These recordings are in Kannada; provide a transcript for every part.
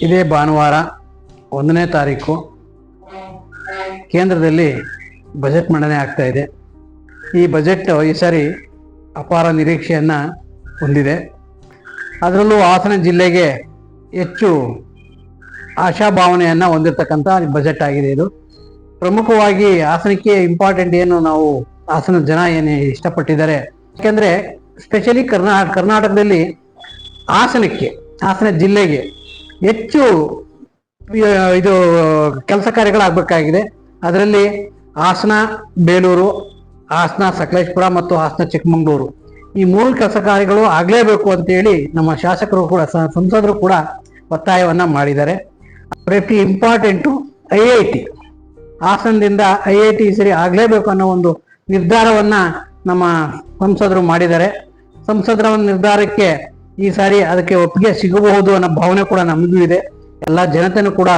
ಇದೇ ಭಾನುವಾರ 1ನೇ ತಾರೀಕು ಕೇಂದ್ರದಲ್ಲಿ ಬಜೆಟ್ ಮಂಡನೆ ಆಗ್ತಾ ಇದೆ. ಈ ಬಜೆಟ್ ಈ ಸಾರಿ ಅಪಾರ ನಿರೀಕ್ಷೆಯನ್ನು ಹೊಂದಿದೆ. ಅದರಲ್ಲೂ ಹಾಸನ ಜಿಲ್ಲೆಗೆ ಹೆಚ್ಚು ಆಶಾಭಾವನೆಯನ್ನು ಹೊಂದಿರತಕ್ಕಂಥ ಬಜೆಟ್ ಆಗಿದೆ ಇದು. ಪ್ರಮುಖವಾಗಿ ಹಾಸನಕ್ಕೆ ಇಂಪಾರ್ಟೆಂಟ್ ಏನು, ನಾವು ಹಾಸನ ಜನ ಏನು ಇಷ್ಟಪಟ್ಟಿದ್ದಾರೆ, ಯಾಕೆಂದರೆ ಸ್ಪೆಷಲಿ ಕರ್ನಾಟಕದಲ್ಲಿ ಹಾಸನ ಜಿಲ್ಲೆಗೆ ಹೆಚ್ಚು ಇದು ಕೆಲಸ ಕಾರ್ಯಗಳಾಗಬೇಕಾಗಿದೆ. ಅದರಲ್ಲಿ ಹಾಸನ ಬೇಲೂರು, ಹಾಸನ ಸಕಲೇಶಪುರ ಮತ್ತು ಹಾಸನ ಚಿಕ್ಕಮಗಳೂರು ಈ 3 ಕೆಲಸ ಕಾರ್ಯಗಳು ಆಗಲೇಬೇಕು ಅಂತೇಳಿ ನಮ್ಮ ಶಾಸಕರು ಕೂಡ ಸಂಸದರು ಕೂಡ ಒತ್ತಾಯವನ್ನು ಮಾಡಿದ್ದಾರೆ. ಪ್ರತಿ ಇಂಪಾರ್ಟೆಂಟು IIT, ಹಾಸನದಿಂದ IIT ಸರಿ ಆಗಲೇಬೇಕು ಅನ್ನೋ ಒಂದು ನಿರ್ಧಾರವನ್ನು ನಮ್ಮ ಸಂಸದರು ಮಾಡಿದ್ದಾರೆ. ಸಂಸದರ ಒಂದು ನಿರ್ಧಾರಕ್ಕೆ ಈ ಸಾರಿ ಅದಕ್ಕೆ ಒಪ್ಪಿಗೆ ಸಿಗಬಹುದು ಅನ್ನೋ ಭಾವನೆ ಕೂಡ ನಮಗೂ ಇದೆ. ಎಲ್ಲ ಜನತೆನೂ ಕೂಡ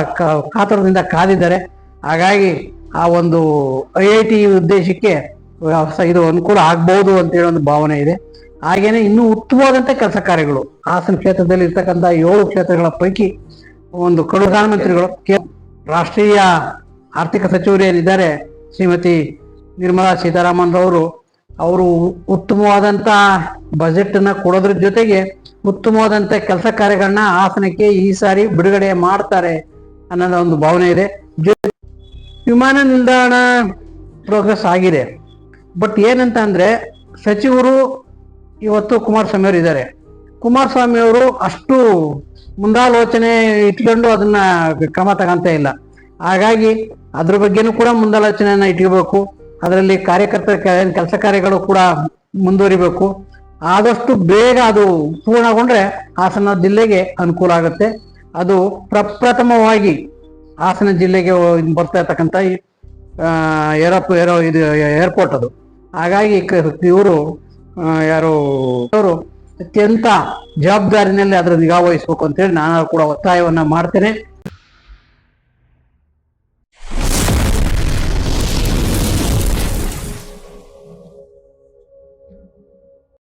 ಕಾತರದಿಂದ ಕಾದಿದ್ದಾರೆ. ಹಾಗಾಗಿ ಆ ಒಂದು IIT ಉದ್ದೇಶಕ್ಕೆ ಇದು ಅನುಕೂಲ ಆಗ್ಬಹುದು ಅಂತೇಳಿ ಒಂದು ಭಾವನೆ ಇದೆ. ಹಾಗೇನೆ ಇನ್ನೂ ಉತ್ತಮವಾದಂಥ ಕೆಲಸ ಕಾರ್ಯಗಳು ಹಾಸನ ಕ್ಷೇತ್ರದಲ್ಲಿ ಇರ್ತಕ್ಕಂಥ 7 ಕ್ಷೇತ್ರಗಳ ಪೈಕಿ ಒಂದು ಪ್ರಧಾನಮಂತ್ರಿಗಳು, ರಾಷ್ಟ್ರೀಯ ಆರ್ಥಿಕ ಸಚಿವರು ಏನಿದ್ದಾರೆ ಶ್ರೀಮತಿ ನಿರ್ಮಲಾ ಸೀತಾರಾಮನ್ ಅವರು ಉತ್ತಮವಾದಂಥ ಬಜೆಟನ್ನು ಕೊಡೋದ್ರ ಜೊತೆಗೆ ಉತ್ತಮವಾದಂಥ ಕೆಲಸ ಕಾರ್ಯಗಳನ್ನ ಹಾಸನಕ್ಕೆ ಈ ಸಾರಿ ಬಿಡುಗಡೆ ಮಾಡ್ತಾರೆ ಅನ್ನೋದು ಒಂದು ಭಾವನೆ ಇದೆ. ವಿಮಾನ ನಿಲ್ದಾಣ ಪ್ರೋಗ್ರೆಸ್ ಆಗಿದೆ. ಬಟ್ ಏನಂತ ಅಂದರೆ, ಸಚಿವರು ಇವತ್ತು ಕುಮಾರಸ್ವಾಮಿ ಅವರು ಇದ್ದಾರೆ. ಕುಮಾರಸ್ವಾಮಿ ಅವರು ಅಷ್ಟು ಮುಂದಾಲೋಚನೆ ಇಟ್ಕೊಂಡು ಅದನ್ನ ಕ್ರಮ ತಗೊಂತ ಇಲ್ಲ. ಹಾಗಾಗಿ ಅದ್ರ ಬಗ್ಗೆನೂ ಕೂಡ ಮುಂದಾಲೋಚನೆಯನ್ನು ಇಟ್ಕೋಬೇಕು. ಅದರಲ್ಲಿ ಕಾರ್ಯಕರ್ತರ ಕೆಲಸ ಕಾರ್ಯಗಳು ಕೂಡ ಮುಂದುವರಿಬೇಕು. ಆದಷ್ಟು ಬೇಗ ಅದು ಪೂರ್ಣಗೊಂಡ್ರೆ ಹಾಸನ ಜಿಲ್ಲೆಗೆ ಅನುಕೂಲ ಆಗುತ್ತೆ. ಅದು ಪ್ರಪ್ರಥಮವಾಗಿ ಹಾಸನ ಜಿಲ್ಲೆಗೆ ಬರ್ತಾ ಇರ್ತಕ್ಕಂಥ ಏರ್ಪೋರ್ಟ್ ಅದು. ಹಾಗಾಗಿ ಇವರು ಅತ್ಯಂತ ಜವಾಬ್ದಾರಿನಲ್ಲಿ ಅದರ ನಿಗಾ ವಹಿಸ್ಬೇಕು ಅಂತೇಳಿ ನಾನು ಕೂಡ ಒತ್ತಾಯವನ್ನು ಮಾಡ್ತೇನೆ.